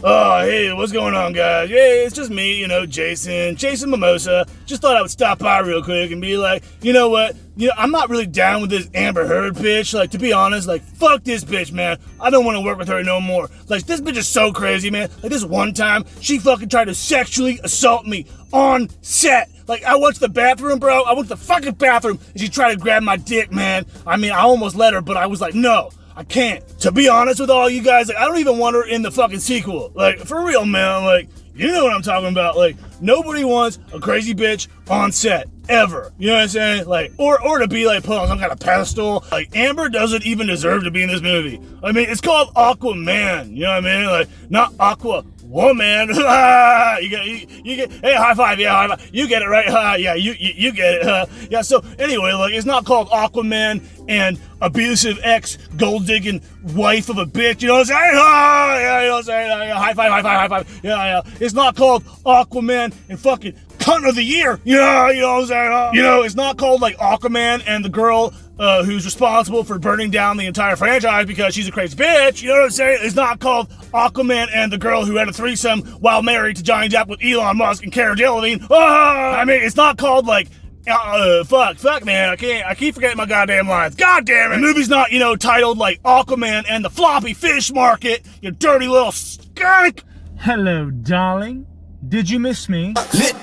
Oh, hey, what's going on, guys? Hey, it's just me, Jason Mimosa. Just thought I would stop by real quick and be like, you know what? I'm not really down with this Amber Heard bitch. Like, to be honest, fuck this bitch, man. I don't want to work with her no more. Like, this bitch is so crazy, man. Like, this one time, she fucking tried to sexually assault me on set. Like, I went to the bathroom, bro. I went to the fucking bathroom, and she tried to grab my dick, man. I mean, I almost let her, but I was like, no. I can't. To be honest with all you guys, I don't even want her in the fucking sequel. Like, for real, man. You know what I'm talking about. Nobody wants a crazy bitch on set. Ever. You know what I'm saying? Or to be put on some kind of pedestal. Amber doesn't even deserve to be in this movie. I mean, it's called Aquaman. You know what I mean? Not Aqua Woman. you get, hey, high five, yeah, high five. You get it, right? Yeah, you get it. Yeah, so anyway, it's not called Aquaman and abusive ex gold digging wife of a bitch. You know what I'm saying? Yeah, you know what I'm saying? Yeah, high five. Yeah. It's not called Aquaman and fucking cunt of the year. Yeah, you know what I'm saying? It's not called Aquaman and the girl who's responsible for burning down the entire franchise because she's a crazy bitch. You know what I'm saying? It's not called Aquaman and the girl who had a threesome while married to Johnny Depp with Elon Musk and Cara Delevingne. I mean, it's not called fuck, man. I keep forgetting my goddamn lines. God damn it. The movie's not, titled Aquaman and the floppy fish market, you dirty little skunk. Hello, darling. Did you miss me?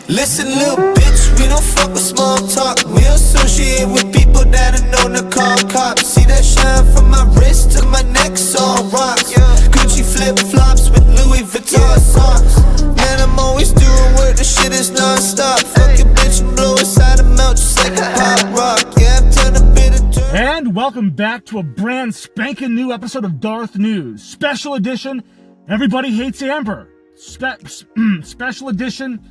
Listen, little bitch, we don't fuck with small talk. We associate with people that are known to call cops. See that shine from my wrist to my neck, all rocks. Gucci flip-flops with Louis Vuitton socks. Man, I'm always doing work, the shit is non-stop. Fuck your bitch and blow inside her mouth just like a pop rock. Yeah, I've turned a bit of dirt. And welcome back to a brand spanking new episode of DarthNews. Special edition, Everybody Hates Amber. Special edition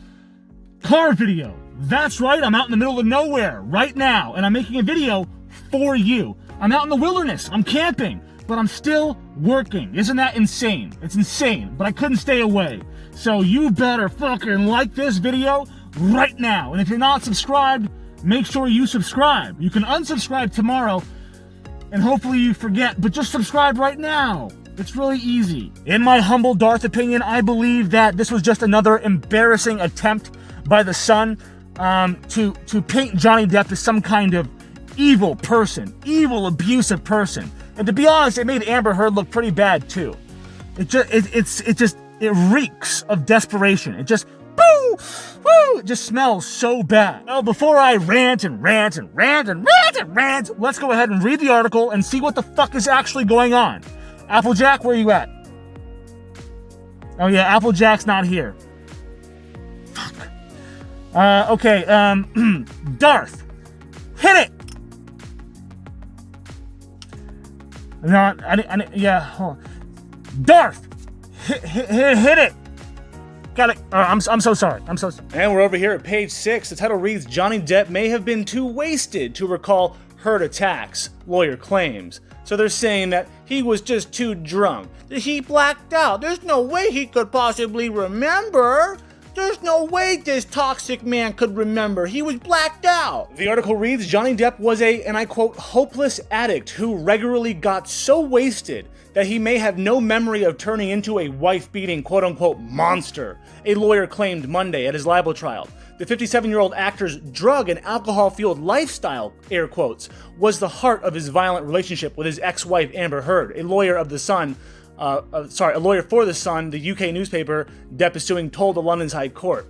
car video. That's right, I'm out in the middle of nowhere right now, and I'm making a video for you. I'm out in the wilderness, I'm camping, but I'm still working. Isn't that insane? It's insane, but I couldn't stay away. So you better fucking like this video right now. And if you're not subscribed, make sure you subscribe. You can unsubscribe tomorrow, and hopefully you forget, but just subscribe right now. It's really easy. In my humble Darth opinion, I believe that this was just another embarrassing attempt by the Sun to paint Johnny Depp as some kind of evil person, evil, abusive person. And to be honest, it made Amber Heard look pretty bad too. It reeks of desperation. It just, it just smells so bad. Well, before I rant, let's go ahead and read the article and see what the fuck is actually going on. Applejack, where you at? Oh yeah, Applejack's not here. Fuck. Okay, Darth, hit it! No, yeah, hold on. Darth, hit it! Got it. I'm so sorry. I'm so sorry. And we're over here at page 6. The title reads, Johnny Depp may have been too wasted to recall Heard attacks, lawyer claims. So they're saying that he was just too drunk. He blacked out. There's no way he could possibly remember. There's no way this toxic man could remember. He was blacked out. The article reads, Johnny Depp was a, and I quote, hopeless addict who regularly got so wasted that he may have no memory of turning into a wife-beating quote-unquote monster, a lawyer claimed Monday at his libel trial. The 57-year-old actor's drug and alcohol-fueled lifestyle, air quotes, was the heart of his violent relationship with his ex-wife Amber Heard, a lawyer for the Sun, the UK newspaper Depp is suing, told the London's High Court.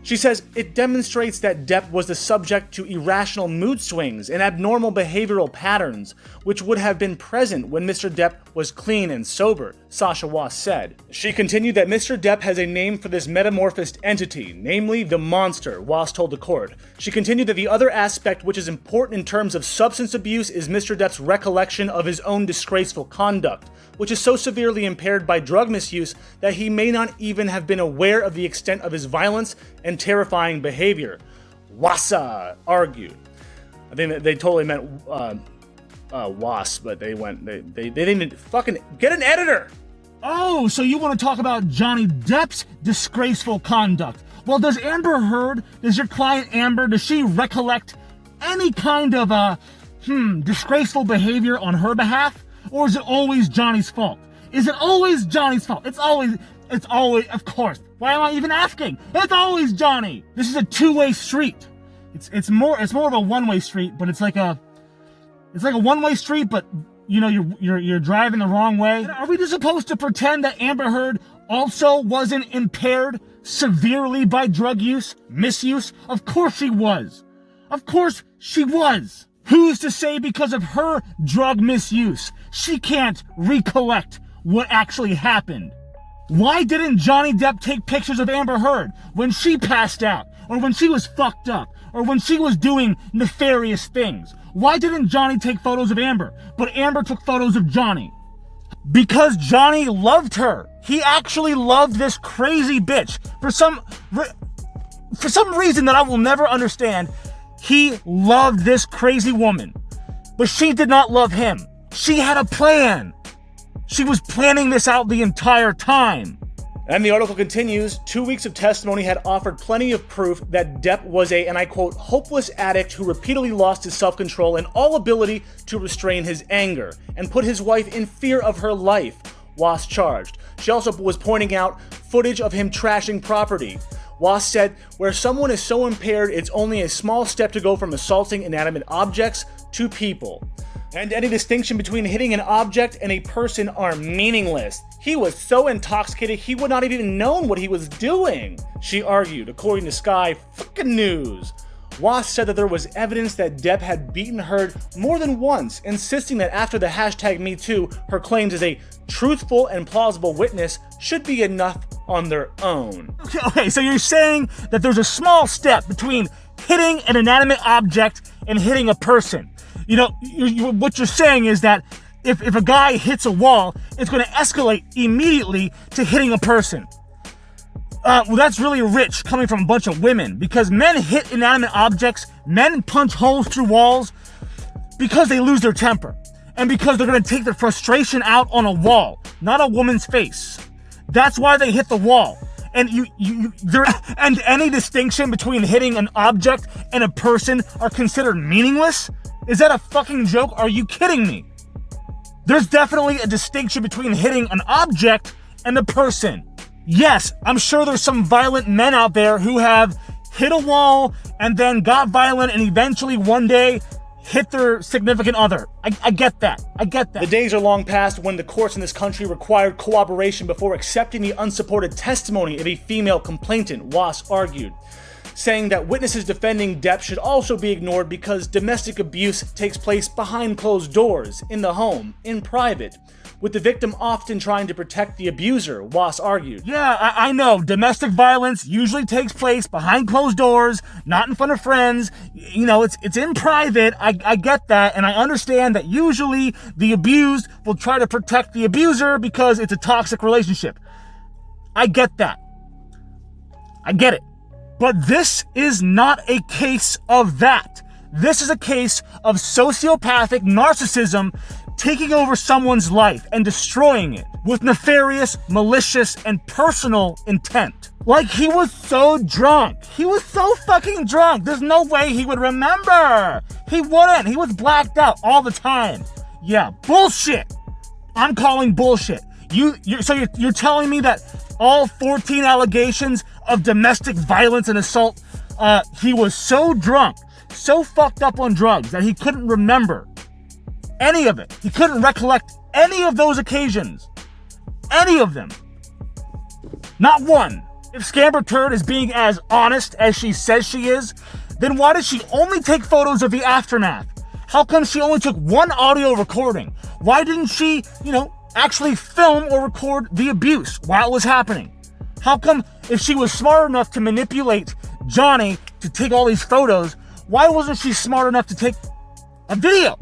She says it demonstrates that Depp was the subject to irrational mood swings and abnormal behavioral patterns, which would have been present when Mr. Depp was clean and sober, Sasha Wass said. She continued that Mr. Depp has a name for this metamorphosed entity, namely the monster, Wass told the court. She continued that the other aspect which is important in terms of substance abuse is Mr. Depp's recollection of his own disgraceful conduct, which is so severely impaired by drug misuse that he may not even have been aware of the extent of his violence and terrifying behavior, Wassa argued. I think that they totally meant Wass, but they didn't fucking get an editor. Oh, so you want to talk about Johnny Depp's disgraceful conduct. Well, does Amber Heard, does your client Amber, does she recollect any kind of disgraceful behavior on her behalf? Or is it always Johnny's fault? Is it always Johnny's fault? It's always, It's always, of course. Why am I even asking? It's always Johnny. This is a two-way street. It's more of a one-way street, but it's like a one-way street, but you know you're driving the wrong way. Are we just supposed to pretend that Amber Heard also wasn't impaired severely by drug use, misuse? Of course she was. Of course she was. Who's to say because of her drug misuse she can't recollect what actually happened? Why didn't Johnny Depp take pictures of Amber Heard when she passed out, or when she was fucked up, or when she was doing nefarious things? Why didn't Johnny take photos of Amber, but Amber took photos of Johnny? Because Johnny loved her. He actually loved this crazy bitch. For some reason that I will never understand, he loved this crazy woman. But she did not love him. She had a plan. She was planning this out the entire time. And the article continues, 2 weeks of testimony had offered plenty of proof that Depp was a, and I quote, hopeless addict who repeatedly lost his self-control and all ability to restrain his anger, and put his wife in fear of her life, Was charged. She also was pointing out footage of him trashing property. Was said, where someone is so impaired, it's only a small step to go from assaulting inanimate objects to people. And any distinction between hitting an object and a person are meaningless. He was so intoxicated he would not have even known what he was doing, she argued, according to Sky fucking News. Was said that there was evidence that Depp had beaten Heard more than once, insisting that after the hashtag #MeToo, her claims as a truthful and plausible witness should be enough on their own. Okay, so you're saying that there's a small step between hitting an inanimate object and hitting a person. You know, what you're saying is that if a guy hits a wall, it's going to escalate immediately to hitting a person. Well, that's really rich coming from a bunch of women, because men hit inanimate objects, men punch holes through walls because they lose their temper, and because they're going to take their frustration out on a wall, not a woman's face. That's why they hit the wall. And and any distinction between hitting an object and a person are considered meaningless? Is that a fucking joke? Are you kidding me? There's definitely a distinction between hitting an object and a person. Yes, I'm sure there's some violent men out there who have hit a wall and then got violent and eventually one day hit their significant other. I get that. I get that. The days are long past when the courts in this country required cooperation before accepting the unsupported testimony of a female complainant, Was argued, saying that witnesses defending Depp should also be ignored because domestic abuse takes place behind closed doors, in the home, in private, with the victim often trying to protect the abuser, Was argued. Yeah, I know. Domestic violence usually takes place behind closed doors, not in front of friends. You know, it's in private. I get that, and I understand that usually the abused will try to protect the abuser because it's a toxic relationship. I get that. I get it. But this is not a case of that. This is a case of sociopathic narcissism taking over someone's life and destroying it with nefarious, malicious, and personal intent. Like, he was so drunk. He was so fucking drunk. There's no way he would remember. He wouldn't. He was blacked out all the time. Yeah, bullshit. I'm calling bullshit. You're telling me that all 14 allegations of domestic violence and assault, he was so drunk, so fucked up on drugs that he couldn't remember any of it. He couldn't recollect any of those occasions. Any of them. Not one. If Scamber Turd is being as honest as she says she is, then why does she only take photos of the aftermath? How come she only took one audio recording? Why didn't she, actually film or record the abuse while it was happening? How come, if she was smart enough to manipulate Johnny to take all these photos, why wasn't she smart enough to take a video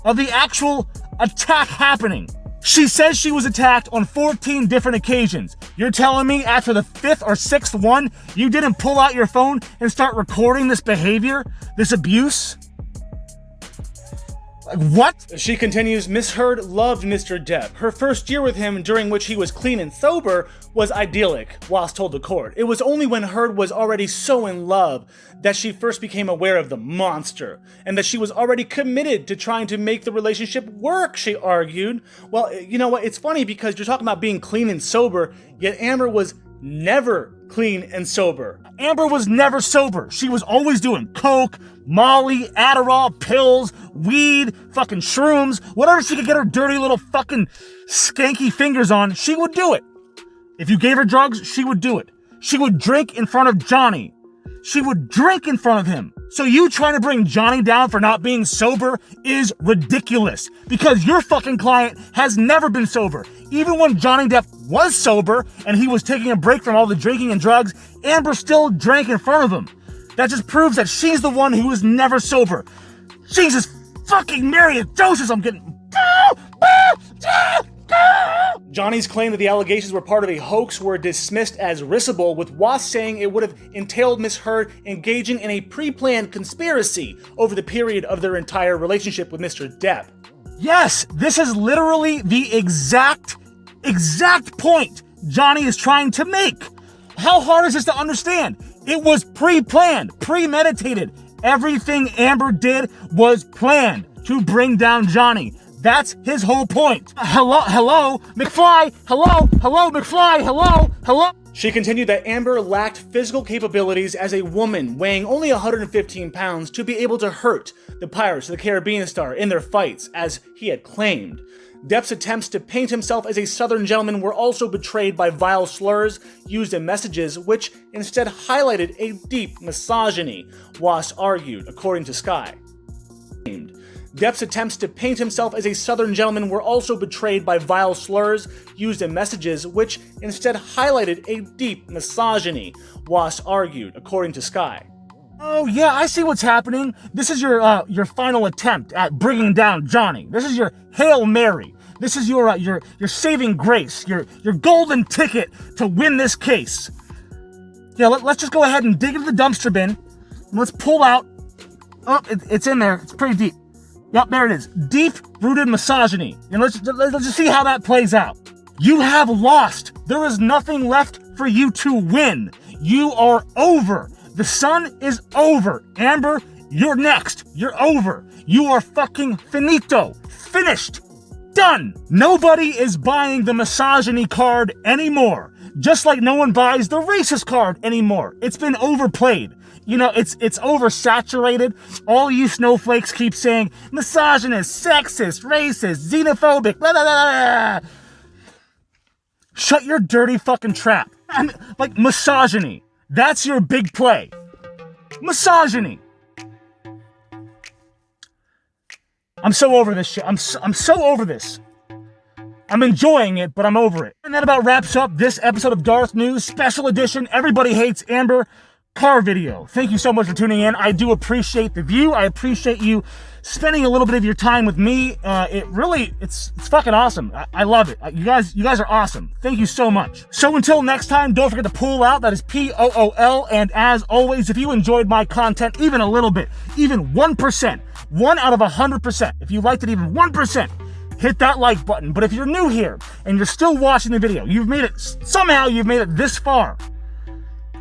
of the actual attack happening? She says she was attacked on 14 different occasions. You're telling me after the 5th or 6th one, you didn't pull out your phone and start recording this behavior, this abuse? What? She continues, Miss Heard loved Mr. Depp. Her first year with him, during which he was clean and sober, was idyllic, Was told the court. It was only when Heard was already so in love that she first became aware of the monster, and that she was already committed to trying to make the relationship work, she argued. Well, you know what? It's funny because you're talking about being clean and sober. Yet Amber was never clean and sober. Amber was never sober. She was always doing coke, Molly, Adderall, pills, weed, fucking shrooms, whatever she could get her dirty little fucking skanky fingers on, she would do it. If you gave her drugs, she would do it. She would drink in front of Johnny. She would drink in front of him. So you trying to bring Johnny down for not being sober is ridiculous, because your fucking client has never been sober. Even when Johnny Depp was sober and he was taking a break from all the drinking and drugs, Amber still drank in front of him. That just proves that she's the one who was never sober. Jesus fucking Mary, Joseph, I'm getting... Johnny's claim that the allegations were part of a hoax were dismissed as risible, with Wass saying it would have entailed Miss Heard engaging in a pre-planned conspiracy over the period of their entire relationship with Mr. Depp. Yes, this is literally the exact point Johnny is trying to make. How hard is this to understand? It was pre-planned, premeditated. Everything Amber did was planned to bring down Johnny. That's his whole point. Hello, McFly. Hello, McFly. Hello. She continued that Amber lacked physical capabilities as a woman weighing only 115 pounds to be able to hurt the Pirates of the Caribbean star in their fights, as he had claimed. Depp's attempts to paint himself as a Southern gentleman were also betrayed by vile slurs used in messages, which instead highlighted a deep misogyny, Wass argued, according to Sky. Depp's attempts to paint himself as a Southern gentleman were also betrayed by vile slurs used in messages, which instead highlighted a deep misogyny, Wass argued, according to Sky. Oh yeah, I see what's happening. This is your final attempt at bringing down Johnny. This is your Hail Mary. This is your saving grace, your golden ticket to win this case. Yeah, let's just go ahead and dig into the dumpster bin. And let's pull out. Oh, it's in there. It's pretty deep. Yep, there it is. Deep-rooted misogyny. And let's just see how that plays out. You have lost. There is nothing left for you to win. You are over. The sun is over. Amber, you're next. You're over. You are fucking finito. Finished. Done. Nobody is buying the misogyny card anymore. Just like no one buys the racist card anymore. It's been overplayed. You know, it's oversaturated. All you snowflakes keep saying misogynist, sexist, racist, xenophobic, blah, blah, blah, blah. Shut your dirty fucking trap. Like misogyny. That's your big play. Misogyny. I'm so over this shit. I'm so over this. I'm enjoying it, but I'm over it. And that about wraps up this episode of Darth News, special edition, Everybody Hates Amber car video. Thank you so much for tuning in. I do appreciate the view. I appreciate you spending a little bit of your time with me. It's fucking awesome. I love it. You guys are awesome. Thank you so much. So until next time, don't forget to pull out. That is POOL. And as always, if you enjoyed my content even a little bit, even 1%, 1 out of 100%, if you liked it even 1%, hit that like button. But if you're new here and you're still watching the video, you've made it this far,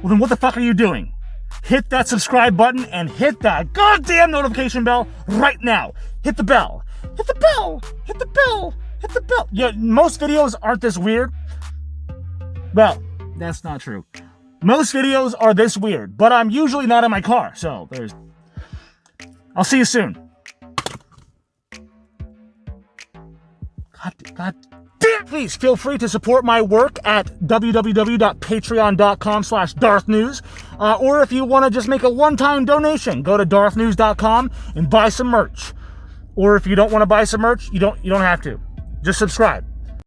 well then what the fuck are you doing? Hit that subscribe button and hit that goddamn notification bell right now. Hit the bell. Hit the bell. Hit the bell. Hit the bell. Yeah, most videos aren't this weird. Well, that's not true. Most videos are this weird, but I'm usually not in my car, so there's... I'll see you soon. God damn. Please feel free to support my work at www.patreon.com/DarthNews. Or if you want to just make a one-time donation, go to DarthNews.com and buy some merch. Or if you don't want to buy some merch, you don't have to. Just subscribe.